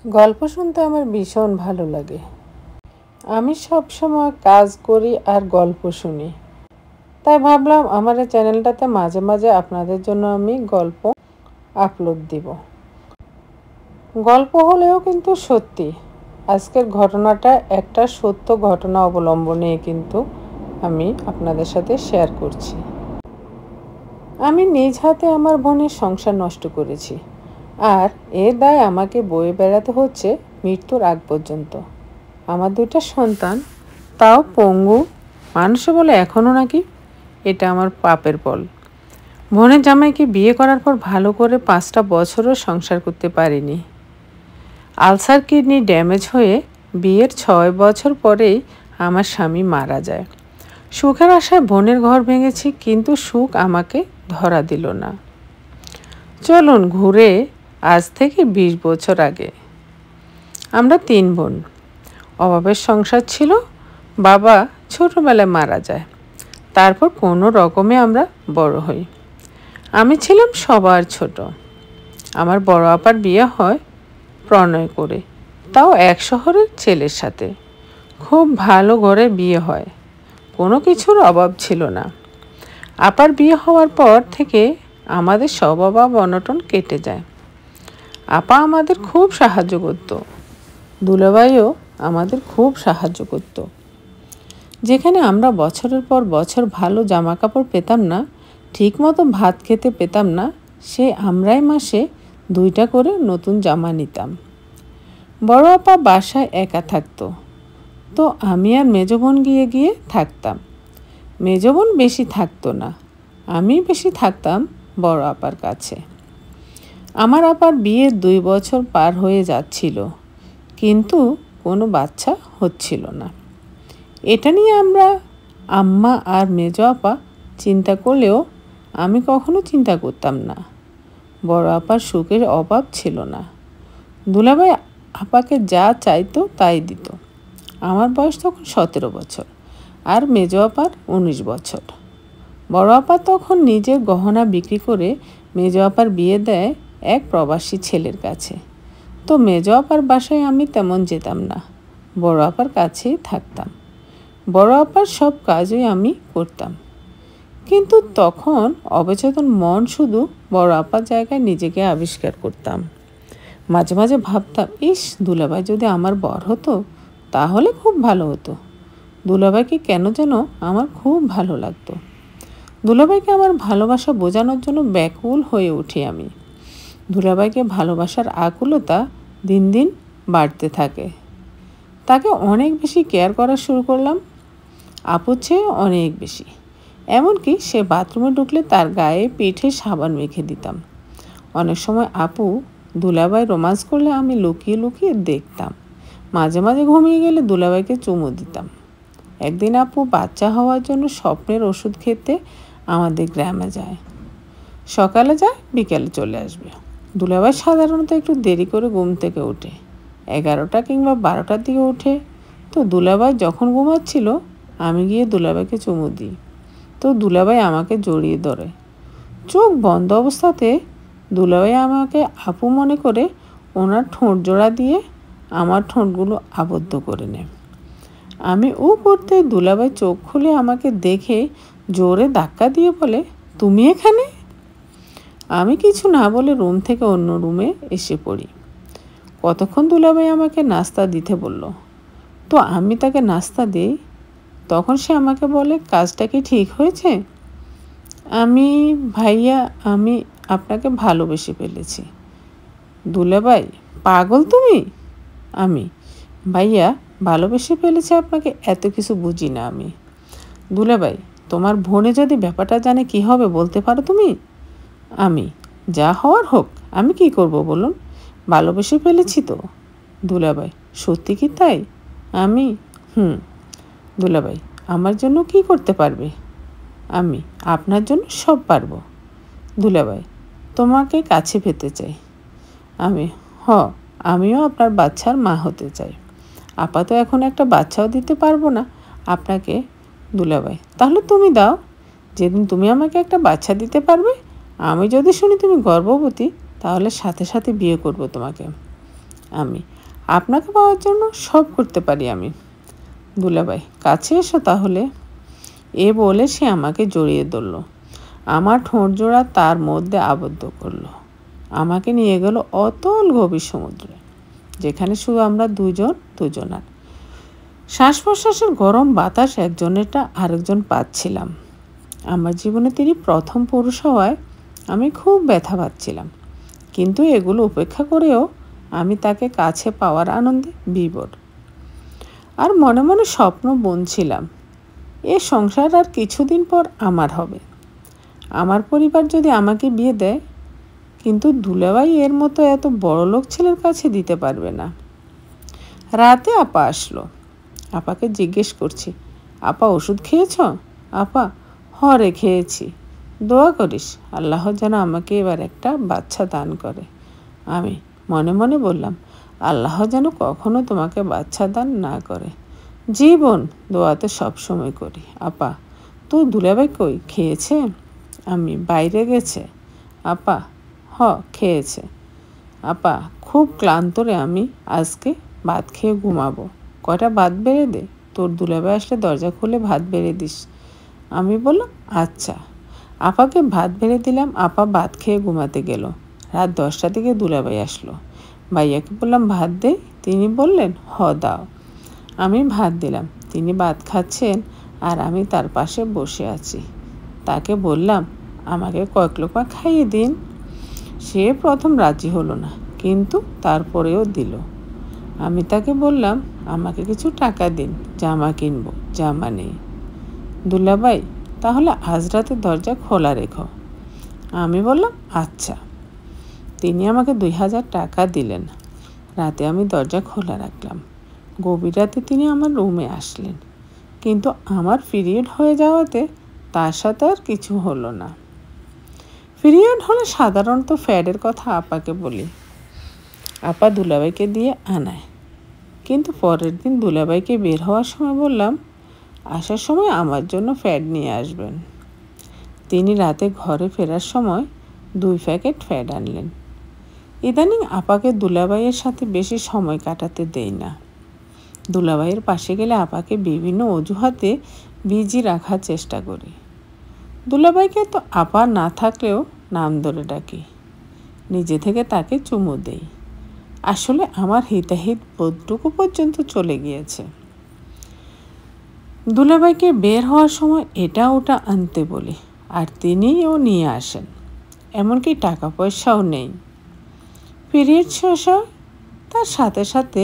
গল্প শুনতে আমার ভীষণ ভালো লাগে। আমি সবসময় কাজ করি আর গল্প শুনি। তাই ভাবলাম আমার এই চ্যানেলটাতে মাঝে মাঝে আপনাদের জন্য আমি গল্প আপলোড দিব। গল্প হলেও কিন্তু সত্যি। আজকের ঘটনাটা একটা সত্য ঘটনা অবলম্বনে কিন্তু আমি আপনাদের সাথে শেয়ার করছি। আমি নিজ হাতে আমার বোনের সংসার নষ্ট করেছি, আর এর দায় আমাকে বয়ে বেড়াতে হচ্ছে মৃত্যুর আগ পর্যন্ত। আমার দুইটা সন্তান, তাও পঙ্গু। মানুষে বলে এখনও নাকি এটা আমার পাপের ফল। বোনের জামাইকে বিয়ে করার পর ভালো করে 5টা বছরও সংসার করতে পারিনি। আলসার কিডনি ড্যামেজ হয়ে বিয়ের 6 বছর পরেই আমার স্বামী মারা যায়। সুখের আশায় বোনের ঘর ভেঙেছি, কিন্তু সুখ আমাকে ধরা দিল না। চলুন ঘুরে আজ থেকে 20 বছর আগে। আমরা 3 বোন। অভাবের সংসার ছিল। বাবা ছোটবেলায় মারা যায়। তারপর কোনো রকমে আমরা বড় হই। আমি ছিলাম সবার ছোট। আমার বড় আপার বিয়ে হয় প্রণয় করে, তাও এক শহরের ছেলের সাথে। খুব ভালো ঘরে বিয়ে হয়, কোনো কিছুর অভাব ছিল না। আপার বিয়ে হওয়ার পর থেকে আমাদের স্বভাব অনটন কেটে যায়। আপা আমাদের খুব সাহায্য করত। দুলাভাইও আমাদের খুব সাহায্য করত। যেখানে আমরা বছরের পর বছর ভালো জামা কাপড় পেতাম না, ঠিকমতো ভাত খেতে পেতাম না, সে আমরাই মাসে 2টা করে নতুন জামা নিতাম। বড় আপা বাসায় একা থাকতো, তো আমি আর মেজ বোন গিয়ে গিয়ে থাকতাম। মেজ বোন বেশি থাকতো না, আমি বেশি থাকতাম বড় আপার কাছে। আমার আপার বিয়ে 2 বছর পার হয়ে যাচ্ছিল, কিন্তু কোনো বাচ্চা হচ্ছিল না। এটা নিয়ে আমরা আম্মা আর মেজ আপা চিন্তা করলেও আমি কখনো চিন্তা করতাম না। বড় আপার সুখের অভাব ছিল না। দুলাভাই আপাকে যা চাইতো তাই দিত। আমার বয়স তখন 17 বছর, আর মেজ আপার 19 বছর। বড় আপা তখন নিজের গহনা বিক্রি করে মেজ আপার বিয়ে দেয় এক প্রবাসী ছেলের কাছে। তো মেজ আপার বাসায় আমি তেমন যেতাম না, বড় আপার কাছেই থাকতাম। বড় আপার সব কাজই আমি করতাম, কিন্তু তখন অবচেতন মন শুধু বড় আপার জায়গায় নিজেকে আবিষ্কার করতাম। মাঝে মাঝে ভাবতাম, ইস, দুলাভাই যদি আমার বর হতো তাহলে খুব ভালো হতো। দুলাভাইকে কেন যেন আমার খুব ভালো লাগতো। দুলাভাইকে আমার ভালোবাসা বোঝানোর জন্য ব্যাকুল হয়ে উঠি আমি। দুলাভাইকে ভালোবাসার আকুলতা দিন দিন বাড়তে থাকে। তাকে অনেক বেশি কেয়ার করা শুরু করলাম, আপুর চেয়ে অনেক বেশি। এমনকি সে বাথরুমে ঢুকলে তার গায়ে পিঠে সাবান মেখে দিতাম। অনেক সময় আপু দুলাভাই রোমান্স করলে আমি লুকিয়ে লুকিয়ে দেখতাম। মাঝে মাঝে ঘুমিয়ে গেলে দুলাভাইকে চুমু দিতাম। একদিন আপু বাচ্চা হওয়ার জন্য স্বপ্নের ওষুধ খেতে আমাদের গ্রামে যায়। সকালে যায়, বিকেলে চলে আসবে। দুলাভাই সাধারণত একটু দেরি করে ঘুম থেকে ওঠে, 11টা কিংবা 12টার দিকে ওঠে। তো দুলাভাই যখন ঘুমাচ্ছিল আমি গিয়ে দুলাভাইকে চুমু দিই, তো দুলাভাই আমাকে জড়িয়ে ধরে। চোখ বন্ধ অবস্থাতে দুলাভাই আমাকে আপু মনে করে ওনার ঠোঁট জোড়া দিয়ে আমার ঠোঁটগুলো আবদ্ধ করে নেয়। আমি ও করতে দুলাভাই চোখ খুলে আমাকে দেখে জোরে ধাক্কা দিয়ে বলে, তুমি এখানে? আমি কিছু না বলে রুম থেকে অন্য রুমে এসে পড়ি। কতক্ষণ দুলাভাই আমাকে নাস্তা দিতে বলল, তো আমি তাকে নাস্তা দিই। তখন সে আমাকে বলে, কাজটা কি ঠিক হয়েছে? ভাইয়া, আমি আপনাকে ভালোবেসে ফেলেছি। দুলাভাই, পাগল তুমি? ভাইয়া, ভালোবেসে ফেলেছি আপনাকে, এত কিছু বুঝি না আমি। দুলাভাই, তোমার বোনে যদি ব্যাপারটা জানে কি হবে বলতে পারো তুমি? যা হওয়ার হোক, আমি কি করব বলুন? ভালোবেসে ফেলেছি তো। দুলাভাই, সত্যি কি তাই? দুলাভাই, আমার জন্য কি করতে পারবে? আপনার জন্য সব পারবো। দুলাভাই, তোমাকে কাছে পেতে চাই। আমিও আপনার বাচ্চার মা হতে চাই। আপা তো এখন একটা বাচ্চাও দিতে পারবো না আপনাকে। দুলাভাই, তাহলে তুমি দাও। যেদিন তুমি আমাকে একটা বাচ্চা দিতে পারবে, আমি যদি শুনি তুমি গর্ভবতী, তাহলে সাথে সাথে বিয়ে করব তোমাকে। আমি, আপনাকে পাওয়ার জন্য সব করতে পারি আমি। দুলাভাই, কাছে এসো তাহলে। এ বলে সে আমাকে জড়িয়ে ধরল, আমার ঠোঁট জোড়া তার মধ্যে আবদ্ধ করলো। আমাকে নিয়ে গেল অতল গভীর সমুদ্রে, যেখানে শুধু আমরা দুজনার শ্বাস প্রশ্বাসের গরম বাতাস একজনেরটা আরেকজন পাচ্ছিলাম। আমার জীবনে তিনি প্রথম পুরুষ হওয়ায় আমি খুব ব্যথা পাচ্ছিলাম, কিন্তু এগুলো উপেক্ষা করেও আমি তাকে কাছে পাওয়ার আনন্দে বিভোর। আর মনে মনে স্বপ্ন বুনছিলাম, এ সংসার আর কিছুদিন পর আমার হবে। আমার পরিবার যদি আমাকে বিয়ে দেয়, কিন্তু দুলাভাই এর মতো এত বড়লোক ছেলের কাছে দিতে পারবে না। রাতে আপা আসলো। আপাকে জিজ্ঞেস করছি, আপা ওষুধ খেয়েছ? আপা, হরে খেয়েছি। দোয়া করিস আল্লাহ যেন আমাকে এবার একটা বাচ্চা দান করে। আমি মনে মনে বললাম, আল্লাহ যেন কখনো তোমাকে বাচ্চা দান না করে। জীবন দোয়া তো সবসময় করি। আপা, তোর দুলাভাই কই, খেয়েছে? আমি, বাইরে গেছে। আপা, খেয়েছে। আপা, খুব ক্লান্ত রে আমি, আজকে ভাত খেয়ে ঘুমাবো। কয়টা ভাত বেড়ে দে, তোর দুলাভাই আসলে দরজা খুলে ভাত বেড়ে দিস। আমি বললাম, আচ্ছা। আপাকে ভাত বেড়ে দিলাম। আপা ভাত খেয়ে ঘুমাতে গেল। রাত 10টার দিকে দুলাভাই আসলো। ভাইয়াকে বললাম ভাত দে, তিনি বললেন দাও। আমি ভাত দিলাম। তিনি ভাত খাচ্ছেন আর আমি তার পাশে বসে আছি। তাকে বললাম, আমাকে কয়েক লোকমা খাইয়ে দিন। সে প্রথম রাজি হলো না, কিন্তু তারপরেও দিল। আমি তাকে বললাম, আমাকে কিছু টাকা দিন, জামা কিনবো, জামা নেই। দুলাভাই, তাহলে আজ রাতে দরজা খোলা রেখো। আমি বললাম, আচ্ছা। তিনি আমাকে 2000 টাকা দিলেন। রাতে আমি দরজা খোলা রাখলাম। গভীর রাতে তিনি আমার রুমে আসলেন, কিন্তু আমার পিরিয়ড হয়ে যাওয়াতে তার সাথে আর কিছু হলো না। পিরিয়ড হলে সাধারণত ফ্যাডের কথা আপাকে বলি। আপা দুলাভাইকে দিয়ে আনায়, কিন্তু পরের দিন দুলাভাইকে বের হওয়ার সময় বললাম, আসার সময় আমার জন্য ফ্যাড নিয়ে আসবেন। তিনি রাতে ঘরে ফেরার সময় 2 প্যাকেট ফ্যাড আনলেন। ইদানিং আপাকে দুলাভাইয়ের সাথে বেশি সময় কাটাতে দেই না। দুলাভাইয়ের পাশে গেলে আপাকে বিভিন্ন অজুহাতে বিজি রাখার চেষ্টা করি। দুলাভাইকে তো আপা না থাকলেও নাম ধরে ডাকি, নিজে থেকে তাকে চুমু দেই। আসলে আমার হিতাহিত বোধটুকু পর্যন্ত চলে গিয়েছে। দুলাভাইকে বের হওয়ার সময় এটা ওটা আনতে বলি, আর তিনিও নিয়ে আসেন। এমনকি টাকা পয়সাও নেই। পিরিয়ড শেষ হয়, তার সাথে সাথে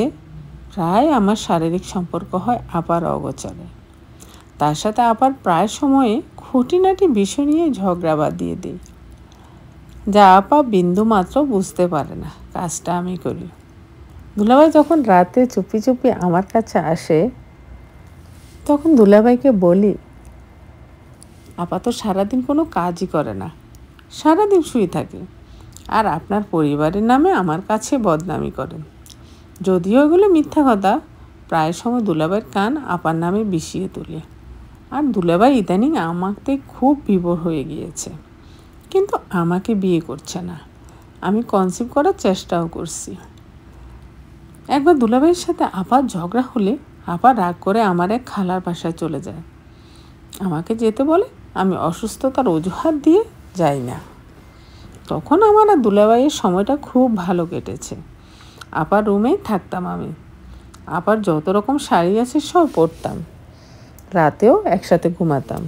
প্রায় আমার শারীরিক সম্পর্ক হয় আপার অগোচরে। তার সাথে আপার প্রায় সময়ে খুঁটিনাটি বিষয় নিয়ে ঝগড়া বাঁধিয়ে দিই, যা আপা বিন্দু মাত্র বুঝতে পারে না কাজটা আমি করি। দুলাভাই যখন রাতে চুপি চুপি আমার কাছে আসে, তখন দুলাভাইকে বলি, আপা তো সারাদিন কোনো কাজই করে না, সারাদিন শুয়ে থাকে, আর আপনার পরিবারের নামে আমার কাছে বদনামি করেন। যদিও এগুলো মিথ্যা কথা, প্রায় সময় দুলাভাইয়ের কান আপার নামে বিষিয়ে তুলে। আর দুলাভাই ইদানিং আমাকে খুব বিভোর হয়ে গিয়েছে, কিন্তু আমাকে বিয়ে করছে না। আমি কনসিভ করার চেষ্টাও করছি। একবার দুলাভাইয়ের সাথে আপার ঝগড়া হলে আপা রাগ করে আমার এক খালার বাসায় চলে যায়। আমাকে যেতে বলে, আমি অসুস্থতার অজুহাত দিয়ে যাই না। তখন আমার আর দুলাভাইয়ের সময়টা খুব ভালো কেটেছে। আপার রুমেই থাকতাম আমি। আপার যত রকম শাড়ি আছে সব পরতাম, রাতেও একসাথে ঘুমাতাম।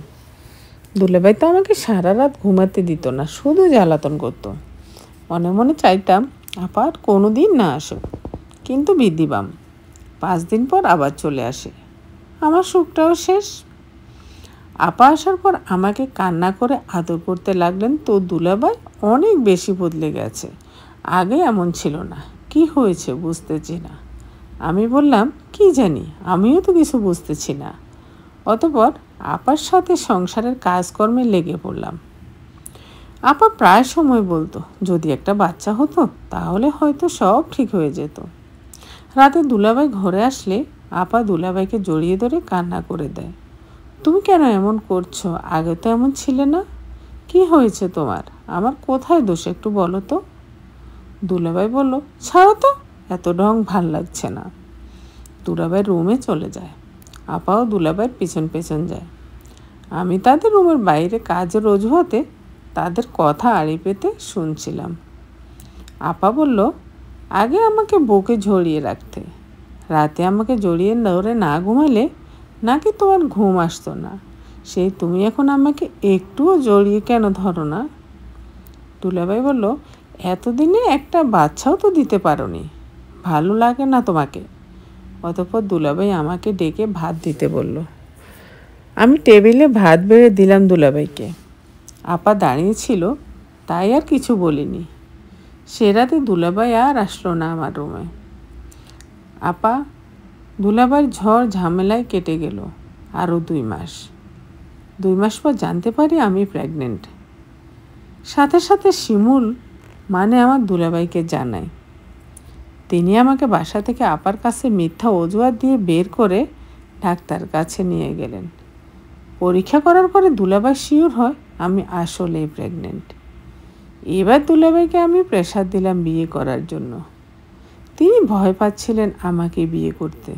দুলাভাই তো আমাকে সারা রাত ঘুমাতে দিত না, শুধু জ্বালাতন করতো। মনে মনে চাইতাম আপার কোনো দিন না আসুক, কিন্তু বিধিবাম 5 দিন পর আবার চলে আসে। আমার সুখটাও শেষ। আপা আসার পর আমাকে কান্না করে আদর করতে লাগলেন। তো দুলাভাই অনেক বেশি বদলে গেছে, আগে এমন ছিল না। কি হয়েছে বুঝতেছি না। আমি বললাম, কি জানি, আমিও তো কিছু বুঝতেছি না। অতঃপর আপার সাথে সংসারের কাজকর্মে লেগে পড়লাম। আপা প্রায় সময় বলতো, যদি একটা বাচ্চা হতো তাহলে হয়তো সব ঠিক হয়ে যেত। রাতে দুলাভাই ঘরে আসলে আপা দুলাভাইকে জড়িয়ে ধরে কান্না করে দেয়। তুমি কেন এমন করছো? আগে তো এমন ছিলে না। কি হয়েছে তোমার? আমার কোথায় দোষ একটু বলো তো? দুলাভাই বলল, ছাড়ো তো, এত ঢং ভাল লাগছে না। দুলাভাই রুমে চলে যায়। আপাও দুলাভাইয়ের পিছন পেছন যায়। আমি তাদের রুমের বাইরে কাজের অজুহাতে তাদের কথা আড়ি পেতে শুনছিলাম। আপা বলল, আগে আমাকে বুকে জড়িয়ে রাখতে, রাতে আমাকে জড়িয়ে ধরে না ঘুমালে নাকি তোমার ঘুম আসতো না, সেই তুমি এখন আমাকে একটুও জড়িয়ে কেন ধরো না? দুলাভাই বলল, এতদিনে একটা বাচ্চাও তো দিতে পারোনি, ভালো লাগে না তোমাকে? অতঃপর দুলাভাই আমাকে ডেকে ভাত দিতে বলল। আমি টেবিলে ভাত বেড়ে দিলাম দুলাভাইকে। আপা দাঁড়িয়েছিল, তাই আর কিছু বলিনি। সে রাতে দুলাভাই আর আসলো না আমার রুমে। আপা দুলাভাইয়ের ঝড় ঝামেলায় কেটে গেল আরও 2 মাস। 2 মাস পর জানতে পারি আমি প্রেগনেন্ট। সাথে সাথে শিমুল মানে আমার দুলাভাইকে জানায়। তিনি আমাকে বাসা থেকে আপার কাছে মিথ্যা অজুহাত দিয়ে বের করে ডাক্তার কাছে নিয়ে গেলেন। পরীক্ষা করার পরে দুলাভাই শিওর হয় আমি আসলেই প্রেগনেন্ট। এবার দুলাভাইকে আমি প্রেশার দিলাম বিয়ে করার জন্য। তিনি ভয় পাচ্ছিলেন আমাকে বিয়ে করতে,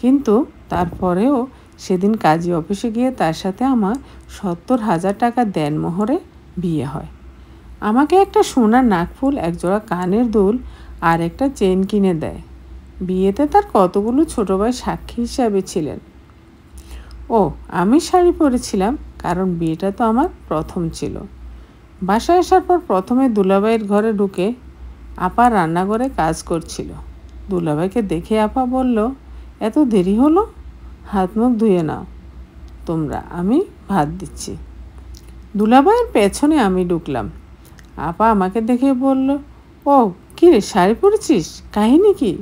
কিন্তু তারপরেও সেদিন কাজী অফিসে গিয়ে তার সাথে আমার 70,000 টাকা দেনমোহরে বিয়ে হয়। আমাকে একটা সোনার নাকফুল, একজোড়া কানের দুল আর একটা চেন কিনে দেয়। বিয়েতে তার কতগুলো ছোটো ভাই সাক্ষী হিসাবে ছিলেন। ও, আমি শাড়ি পরেছিলাম, কারণ বিয়েটা তো আমার প্রথম ছিল। বাসায় আসার পর প্রথমে দুলাভাইয়ের ঘরে ঢুকে আপা রান্নাঘরে কাজ করছিল। দুলাভাইকে দেখে আপা বলল, এত দেরি হলো, হাত মুখ ধুয়ে নাও তোমরা, আমি ভাত দিচ্ছি। দুলাভাইয়ের পেছনে আমি ঢুকলাম। আপা আমাকে দেখে বলল, ও কী রে, শাড়ি পরেছিস, কাহিনী কি?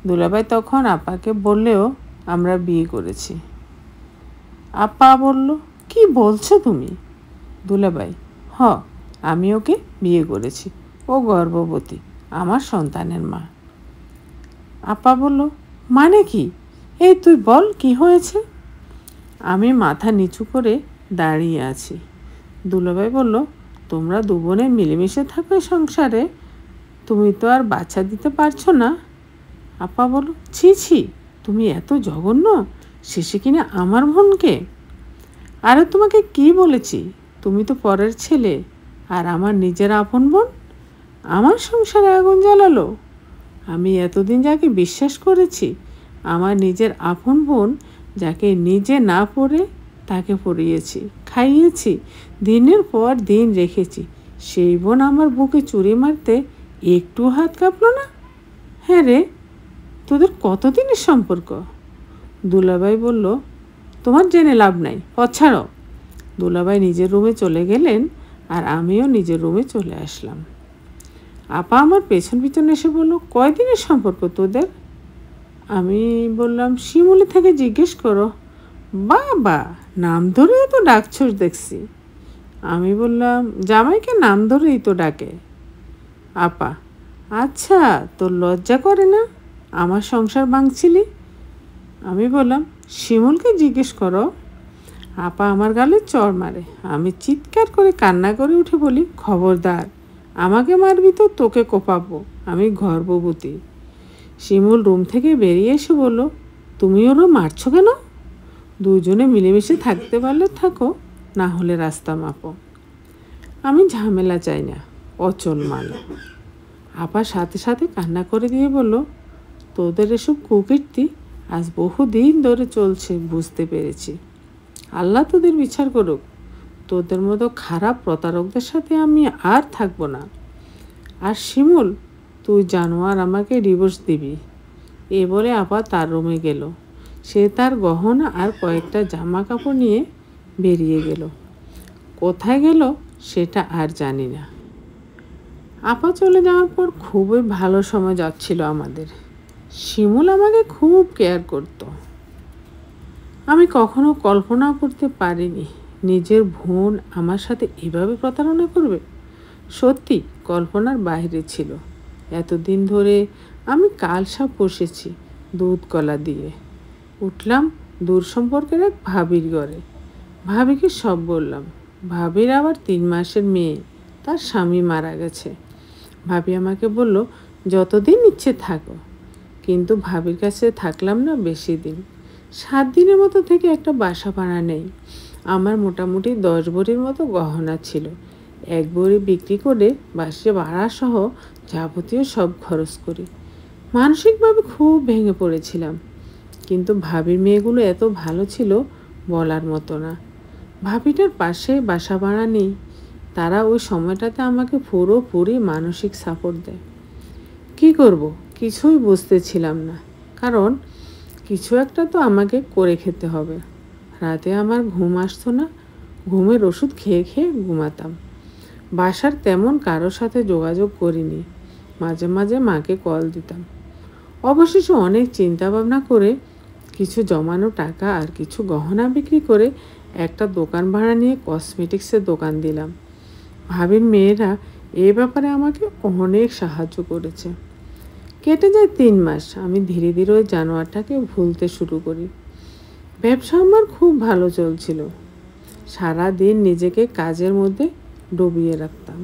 দুলাভাই তখন আপাকে বললেও আমরা বিয়ে করেছি। আপা বলল, কি বলছো তুমি? দুলাভাই, আমি ওকে বিয়ে করেছি, ও গর্ভবতী, আমার সন্তানের মা। আপা বলল, মানে কি? এই তুই বল, কি হয়েছে? আমি মাথা নিচু করে দাঁড়িয়ে আছি। দুলাভাই বলল, তোমরা 2 বোনে মিলেমিশে থাকো সংসারে, তুমি তো আর বাচ্চা দিতে পারছো না। আপা বলল, ছি ছি, তুমি এত জঘন্য, শেষে কিনা আমার বোনকে। আরে তোমাকে কি বলেছি, তুমি তো পরের ছেলে, আর আমার নিজের আপন বোন আমার সংসারে আগুন জ্বালালো। আমি এতদিন যাকে বিশ্বাস করেছি, আমার নিজের আপন বোন, যাকে নিজে না পড়ে তাকে পড়িয়েছি, খাইয়েছি, দিনের পর দিন রেখেছি, সেই বোন আমার বুকে চুরি মারতে একটু হাত কাঁপলো না? হ্যাঁ রে, তোদের কতদিনের সম্পর্ক? দুলাভাই বলল, তোমার জেনে লাভ নাই, পথ ছাড়ো। দুলাভাই নিজের রুমে চলে গেলেন, আর আমিও নিজের রুমে চলে আসলাম। আপা আমার পেছন পিছন এসে বলল, কয়দিনের সম্পর্ক তোদের? আমি বললাম, শিমুলি থেকে জিজ্ঞেস করো। বাবা, নাম ধরেই তো ডাকছস দেখছি। আমি বললাম, জামাইকে নাম ধরেই তো ডাকে। আপা, আচ্ছা, তোর লজ্জা করে না আমার সংসার ভাঙছিলি? আমি বললাম, শিমুলকে জিজ্ঞেস করো। আপা আমার গালে চড় মারে। আমি চিৎকার করে কান্না করে উঠে বলি, খবরদার, আমাকে মারবি তো তোকে কোপাবো, আমি গর্ভবতী। শিমুল রুম থেকে বেরিয়ে এসে বলল, তুমি ওরা মারছো কেন? দুজনে মিলেমিশে থাকতে পারলে থাকো, না হলে রাস্তা মাপো। আমি ঝামেলা চাই না, অচল মাল। আপা সাথে সাথে কান্না করে দিয়ে বলল, তোদের এসব কুকীর্তি আজ বহুদিন ধরে চলছে, বুঝতে পেরেছি। আল্লাহ তোদের বিচার করুক। তোদের মতো খারাপ প্রতারকদের সাথে আমি আর থাকবো না। আর শিমুল, তুই জানোয়ার, আমাকে ডিভোর্স দিবি। এ বলে আপা তার রুমে গেল। সে তার গহনা আর কয়েকটা জামা কাপড় নিয়ে বেরিয়ে গেল। কোথায় গেল সেটা আর জানি না। আপা চলে যাওয়ার পর খুবই ভালো সময় যাচ্ছিল আমাদের। শিমুল আমাকে খুব কেয়ার করত। আমি কখনো কল্পনাও করতে পারিনি নিজের বোন আমার সাথে এভাবে প্রতারণা করবে। সত্যি কল্পনার বাইরে ছিল। এতদিন ধরে আমি কালসাপ বসেছি দুধ কলা দিয়ে। উঠলাম দূর সম্পর্কের এক ভাবির ঘরে। ভাবিকে সব বললাম। ভাবির আবার 3 মাসের মেয়ে, তার স্বামী মারা গেছে। ভাবি আমাকে বলল, যতদিন ইচ্ছে থাকো। কিন্তু ভাবির কাছে থাকলাম না বেশি দিন। 7 দিনের মতো থেকে একটা বাসা ভাড়া নেই। আমার মোটামুটি 10 ভরির মতো গহনা ছিল। 1 ভরি বিক্রি করে বাসে ভাড়া সহ যাবতীয় সব খরচ করি। মানসিকভাবে খুব ভেঙে পড়েছিলাম। কিন্তু ভাবির মেয়েগুলো এত ভালো ছিল বলার মতো না। ভাবিটার পাশে বাসা ভাড়া নেই, তারা ওই সময়টাতে আমাকে পুরোপুরি মানসিক সাপোর্ট দেয়। কী করব কিছুই বুঝতেছিলাম না, কারণ কিছু একটা তো আমাকে করে খেতে হবে। রাতে আমার ঘুম আসতো না, ঘুমের ওষুধ খেয়ে খেয়ে ঘুমাতাম। বাসার তেমন কারোর সাথে যোগাযোগ করিনি, মাঝে মাঝে মাকে কল দিতাম। অবশেষে অনেক চিন্তা ভাবনা করে কিছু জমানো টাকা আর কিছু গহনা বিক্রি করে একটা দোকান ভাড়া নিয়ে কসমেটিক্সের দোকান দিলাম। ভাবির মেয়েরা এই ব্যাপারে আমাকে অনেক সাহায্য করেছে। কেটে যায় 3 মাস। আমি ধীরে ধীরে ওই জানোয়ারটাকে ভুলতে শুরু করি। ব্যবসা আমার খুব ভালো চলছিল। সারা দিন নিজেকে কাজের মধ্যে ডুবিয়ে রাখতাম।